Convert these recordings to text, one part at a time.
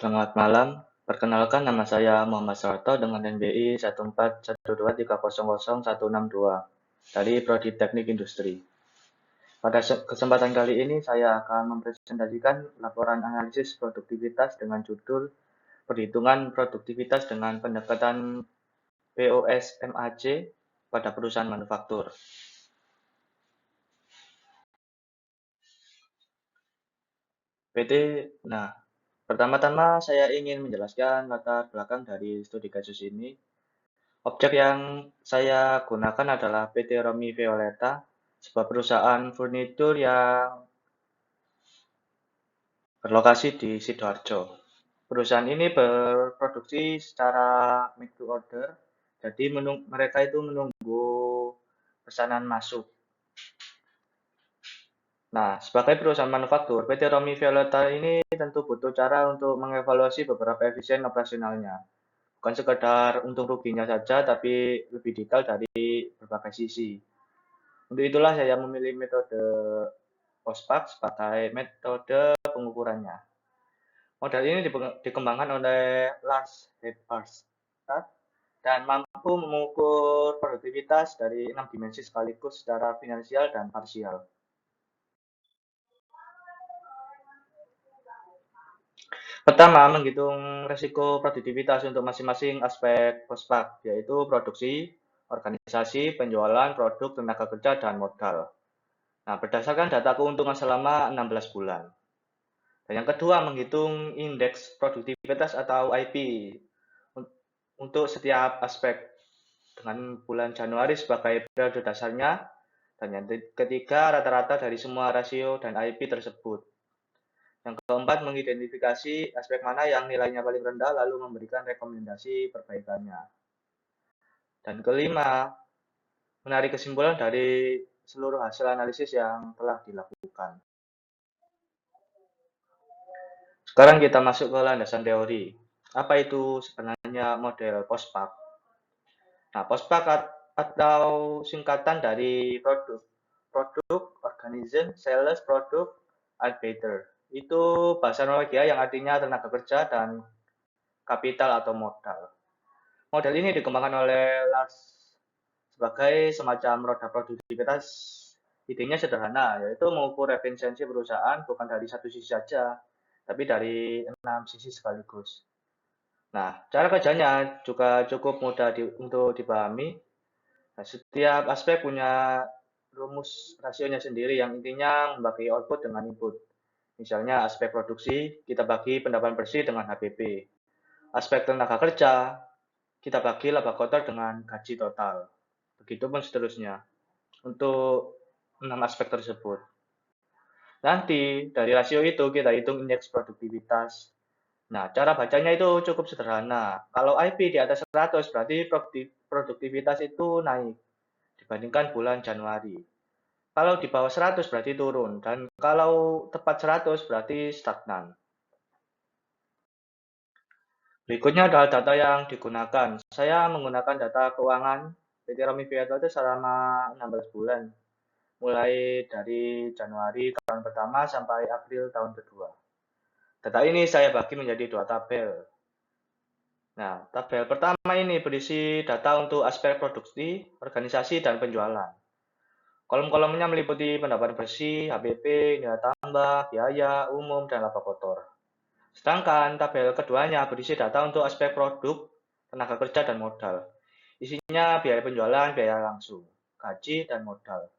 Selamat malam, perkenalkan nama saya Muhammad Soeharto dengan NBI 141200162 dari Prodi Teknik Industri. Pada kesempatan kali ini saya akan mempresentasikan laporan analisis produktivitas dengan judul Perhitungan Produktivitas dengan Pendekatan POSMAC pada Perusahaan Manufaktur. PT, nah, pertama-tama saya ingin menjelaskan latar belakang dari studi kasus ini. Objek yang saya gunakan adalah PT Romi Violeta, sebuah perusahaan furnitur yang berlokasi di Sidoarjo. Perusahaan ini berproduksi secara make to order, jadi mereka itu menunggu pesanan masuk. Nah, sebagai perusahaan manufaktur, PT Romi Violeta ini tentu butuh cara untuk mengevaluasi beberapa efisien operasionalnya. Bukan sekedar untung ruginya saja, tapi lebih detail dari berbagai sisi. Untuk itulah saya memilih metode POSPAC sebagai metode pengukurannya. Model ini dikembangkan oleh Lars Heppenstall dan mampu mengukur produktivitas dari 6 dimensi sekaligus secara finansial dan parsial. Pertama, menghitung resiko produktivitas untuk masing-masing aspek POSPAC, yaitu produksi, organisasi, penjualan, produk, tenaga kerja, dan modal. Nah, berdasarkan data keuntungan selama 16 bulan. Dan yang kedua, menghitung indeks produktivitas atau IP untuk setiap aspek dengan bulan Januari sebagai periode dasarnya. Dan yang ketiga, rata-rata dari semua rasio dan IP tersebut. Yang keempat, mengidentifikasi aspek mana yang nilainya paling rendah lalu memberikan rekomendasi perbaikannya. Dan kelima, menarik kesimpulan dari seluruh hasil analisis yang telah dilakukan. Sekarang kita masuk ke landasan teori. Apa itu sebenarnya model POSPAC? Nah, POSPAC atau singkatan dari produk, organism, sales, produk, arbiter. Itu bahasa Norwegia yang artinya tenaga kerja dan kapital atau modal. Model ini dikembangkan oleh Lars sebagai semacam roda produktivitas. Idenya sederhana, yaitu mengukur efisiensi perusahaan bukan dari satu sisi saja, tapi dari 6 sisi sekaligus. Nah, cara kerjanya juga cukup mudah untuk dipahami. Nah, setiap aspek punya rumus rasionya sendiri yang intinya membagi output dengan input. Misalnya aspek produksi, kita bagi pendapatan bersih dengan HPP. Aspek tenaga kerja, kita bagi laba kotor dengan gaji total. Begitupun seterusnya untuk 6 aspek tersebut. Nanti dari rasio itu kita hitung indeks produktivitas. Nah, cara bacanya itu cukup sederhana. Kalau IP di atas 100 berarti produktivitas itu naik dibandingkan bulan Januari. Kalau di bawah 100 berarti turun, dan kalau tepat 100 berarti stagnan. Berikutnya adalah data yang digunakan. Saya menggunakan data keuangan PT Romi Vietnam itu selama 16 bulan. Mulai dari Januari tahun pertama sampai April tahun kedua. Data ini saya bagi menjadi 2 tabel. Nah, tabel pertama ini berisi data untuk aspek produksi, organisasi, dan penjualan. Kolom-kolomnya meliputi pendapatan bersih, HPP, nilai tambah, biaya, umum, dan laba kotor. Sedangkan tabel keduanya berisi data untuk aspek produk, tenaga kerja, dan modal. Isinya biaya penjualan, biaya langsung, gaji, dan modal.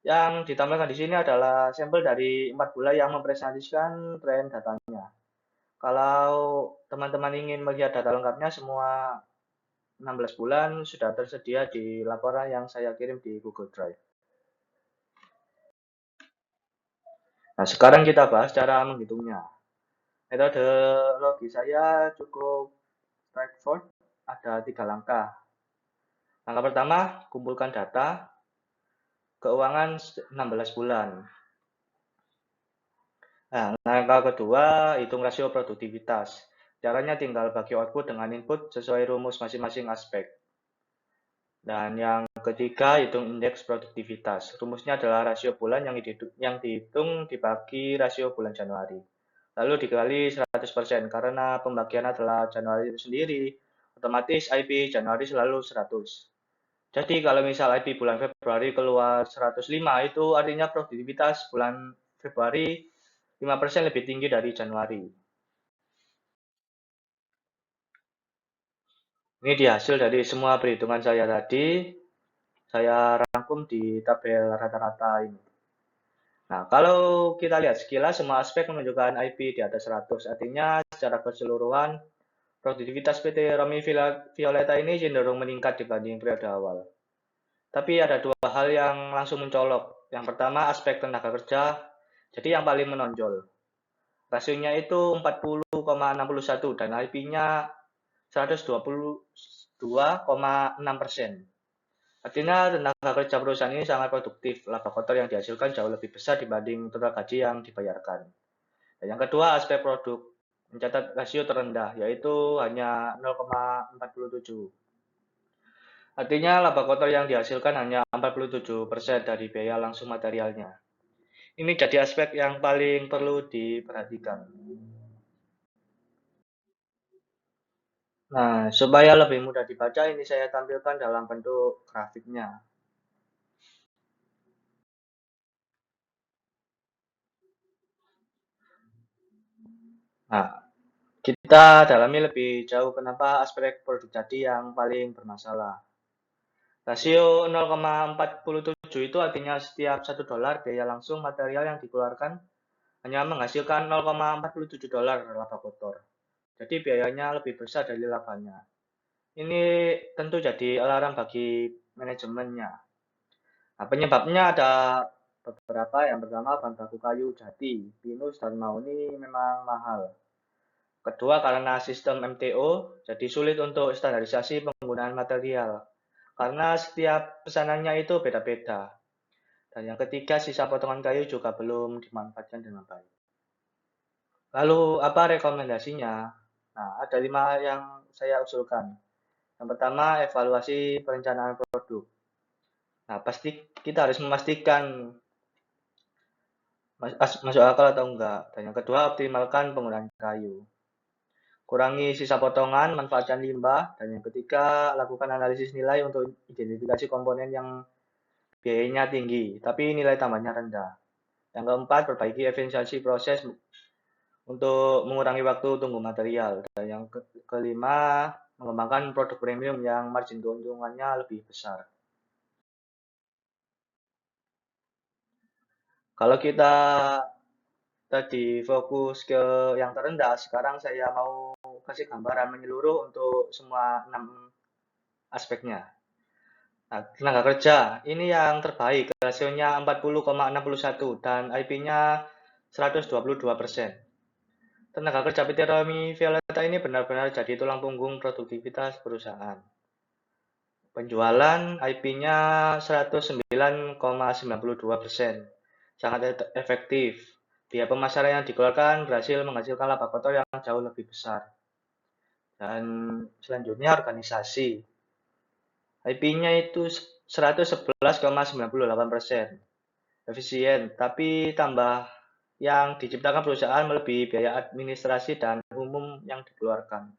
Yang ditampilkan di sini adalah sampel dari 4 bulan yang mempresentasikan tren datanya. Kalau teman-teman ingin melihat data lengkapnya, semua 16 bulan sudah tersedia di laporan yang saya kirim di Google Drive. Nah, sekarang kita bahas cara menghitungnya. Metodologi saya cukup straightforward, ada 3 langkah. Langkah pertama, kumpulkan data keuangan 16 bulan. Nah, langkah kedua, hitung rasio produktivitas. Caranya tinggal bagi output dengan input sesuai rumus masing-masing aspek. Dan yang ketiga, hitung indeks produktivitas. Rumusnya adalah rasio bulan yang dihitung dibagi rasio bulan Januari. lalu dikali 100% karena pembagian adalah Januari itu sendiri, otomatis IP Januari selalu 100. Jadi kalau misal IP bulan Februari keluar 105, itu artinya produktivitas bulan Februari 5% lebih tinggi dari Januari. Ini dia hasil dari semua perhitungan saya tadi, saya rangkum di tabel rata-rata ini. Nah, kalau kita lihat sekilas, semua aspek menunjukkan IP di atas 100. Artinya, secara keseluruhan, produktivitas PT Romi Violeta ini cenderung meningkat dibanding periode awal. Tapi ada dua hal yang langsung mencolok. Yang pertama, aspek tenaga kerja, jadi yang paling menonjol. Rasionya itu 40,61 dan IP-nya 122,6%. Artinya tenaga kerja perusahaan ini sangat produktif, laba kotor yang dihasilkan jauh lebih besar dibanding total gaji yang dibayarkan. Dan yang kedua, aspek produk mencatat rasio terendah, yaitu hanya 0,47. Artinya laba kotor yang dihasilkan hanya 47% dari biaya langsung materialnya. Ini jadi aspek yang paling perlu diperhatikan. Nah, supaya lebih mudah dibaca, ini saya tampilkan dalam bentuk grafiknya. Nah, kita dalami lebih jauh kenapa aspek produk jadi yang paling bermasalah. Rasio 0,47 itu artinya setiap $1 biaya langsung material yang dikeluarkan hanya menghasilkan 0,47 dolar laba kotor. Jadi biayanya lebih besar dari labanya. Ini tentu jadi alarm bagi manajemennya. Nah, penyebabnya ada beberapa. Yang pertama, bahan baku kayu jati, pinus, dan mahoni memang mahal. Kedua, karena sistem MTO, jadi sulit untuk standarisasi penggunaan material. Karena setiap pesanannya itu beda-beda. Dan yang ketiga, sisa potongan kayu juga belum dimanfaatkan dengan baik. Lalu, apa rekomendasinya? Nah, ada 5 yang saya usulkan. Yang pertama, evaluasi perencanaan produk. Nah, pasti kita harus memastikan masuk akal atau enggak. Dan yang kedua, optimalkan penggunaan kayu. Kurangi sisa potongan, manfaatkan limbah. Dan yang ketiga, lakukan analisis nilai untuk identifikasi komponen yang biayanya tinggi, tapi nilai tambahnya rendah. Yang keempat, perbaiki efisiensi proses untuk mengurangi waktu tunggu material. Dan yang kelima, mengembangkan produk premium yang margin keuntungannya lebih besar. Kalau kita tadi fokus ke yang terendah, sekarang saya mau kasih gambaran menyeluruh untuk semua 6 aspeknya. Nah, tenaga kerja ini yang terbaik, rasionya 40,61 dan IP-nya 122%. Tenaga kerja PT Romi Violeta ini benar-benar jadi tulang punggung produktivitas perusahaan. Penjualan IP-nya 109,92%. Sangat efektif. Biaya pemasaran yang dikeluarkan berhasil menghasilkan laba kotor yang jauh lebih besar. Dan selanjutnya organisasi. IP-nya itu 111,98%. Efisien, tapi tambah yang diciptakan perusahaan melebihi biaya administrasi dan umum yang dikeluarkan.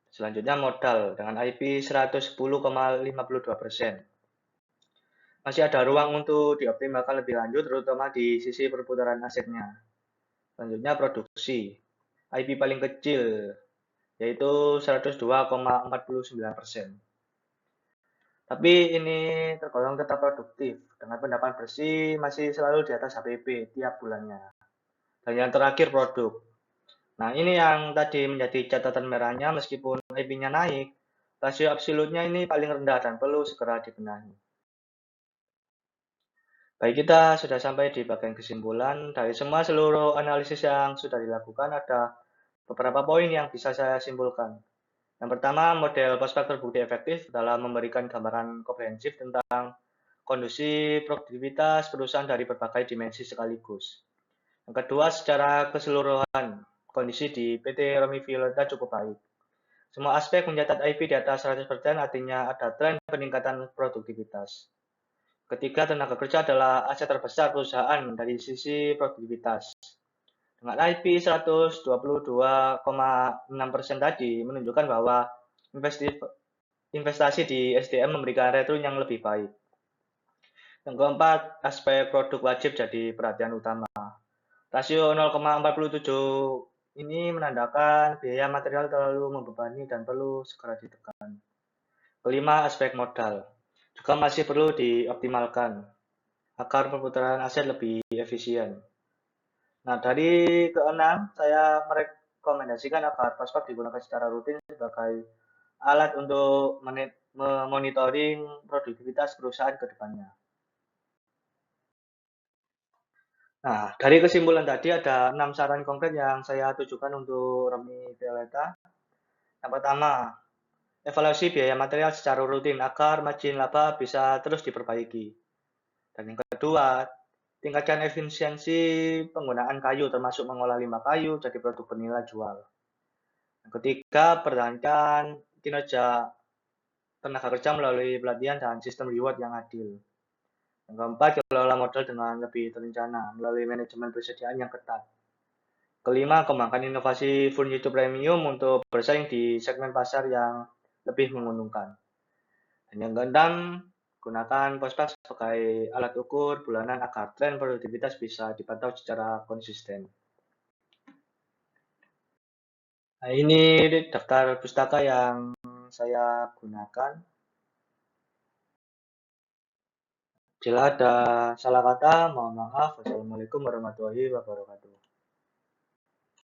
Selanjutnya modal dengan IP 110,52%. Masih ada ruang untuk dioptimalkan lebih lanjut, terutama di sisi perputaran asetnya. Selanjutnya produksi. IP paling kecil, yaitu 102,49%. Tapi ini tergolong tetap produktif, dengan pendapat bersih masih selalu di atas HPP tiap bulannya. Dan yang terakhir produk. Nah, ini yang tadi menjadi catatan merahnya, meskipun IP-nya naik, rasio absolutnya ini paling rendah dan perlu segera dibenahi. Baik, kita sudah sampai di bagian kesimpulan. Dari semua seluruh analisis yang sudah dilakukan, ada beberapa poin yang bisa saya simpulkan. Yang pertama, model Postpak terbukti efektif dalam memberikan gambaran komprehensif tentang kondisi produktivitas perusahaan dari berbagai dimensi sekaligus. Yang kedua, secara keseluruhan, kondisi di PT Romi Violeta cukup baik. Semua aspek mencatat IP di atas 100%, artinya ada tren peningkatan produktivitas. Ketiga, tenaga kerja adalah aset terbesar perusahaan dari sisi produktivitas. Dengan IP 122,6% tadi menunjukkan bahwa investasi di SDM memberikan return yang lebih baik. Yang keempat, aspek produk wajib jadi perhatian utama. Rasio 0,47 ini menandakan biaya material terlalu membebani dan perlu segera ditekan. Kelima, aspek modal juga masih perlu dioptimalkan agar perputaran aset lebih efisien. Nah, dari keenam, saya merekomendasikan agar prospek digunakan secara rutin sebagai alat untuk memonitoring produktivitas perusahaan ke depannya. Nah, dari kesimpulan tadi ada 6 saran konkret yang saya tujukan untuk Remi Violeta. Yang pertama, evaluasi biaya material secara rutin agar margin laba bisa terus diperbaiki. Dan yang kedua, tingkatkan efisiensi penggunaan kayu termasuk mengolah limbah kayu jadi produk bernilai jual. Yang ketiga, pertahankan kinerja tenaga kerja melalui pelatihan dan sistem reward yang adil. Yang keempat, kelola modal dengan lebih terencana melalui manajemen persediaan yang ketat. Kelima, kembangkan inovasi furniture premium untuk bersaing di segmen pasar yang lebih menguntungkan. Dan yang keenam, gunakan prospek sebagai alat ukur bulanan agar tren produktivitas bisa dipantau secara konsisten. Nah, ini daftar pustaka yang saya gunakan. Bila ada salah kata, mohon maaf. Wassalamualaikum warahmatullahi wabarakatuh.